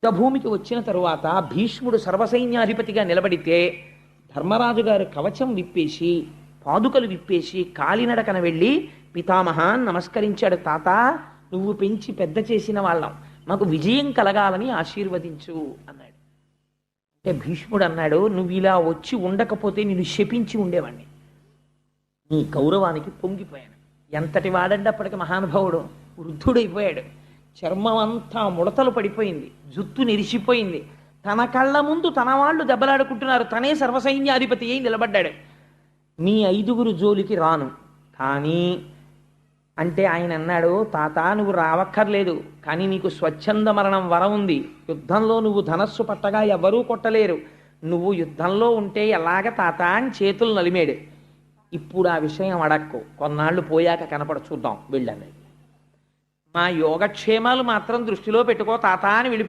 యుద్ధభూమికి వచ్చిన తరువాత భీష్ముడు సర్వసైన్యాధిపతిగా నిలబడితే ధర్మరాజు గారు కవచం విప్పేసి పాదుకలు విప్పేసి కాలినడకన వెళ్ళి పితామహాన్ నమస్కరించాడు. తాత, నువ్వు పెంచి పెద్ద చేసిన వాళ్ళం, మాకు విజయం కలగాలని ఆశీర్వదించు అన్నాడు. అంటే భీష్ముడు అన్నాడు, నువ్వు ఇలా వచ్చి ఉండకపోతే నేను శపించి ఉండేవాణ్ణి. నీ గౌరవానికి పొంగిపోయాను. ఎంతటి వాడంటే అప్పటికి మహానుభావుడు వృద్ధుడైపోయాడు. చర్మం అంతా ముడతలు పడిపోయింది, జుత్తు నెరిసిపోయింది. తన కళ్ళ ముందు తన వాళ్ళు దెబ్బలాడుకుంటున్నారు, తనే సర్వసైన్యాధిపతి అయి నిలబడ్డాడు. మీ 5గురు జోలికి రాను, కానీ అంటే ఆయన అన్నాడు, తాత నువ్వు రావక్కర్లేదు, కానీ నీకు స్వచ్ఛంద మరణం వరం ఉంది. యుద్ధంలో నువ్వు ధనస్సు పట్టగా ఎవరూ కొట్టలేరు, నువ్వు యుద్ధంలో ఉంటే ఎలాగ తాత అని చేతులు నలిమాడు. ఇప్పుడు ఆ విషయం అడక్కు, కొన్నాళ్ళు పోయాక కనపడ చూద్దాం వెళ్ళాను. మా యోగక్షేమాలు మాత్రం దృష్టిలో పెట్టుకో తాత అని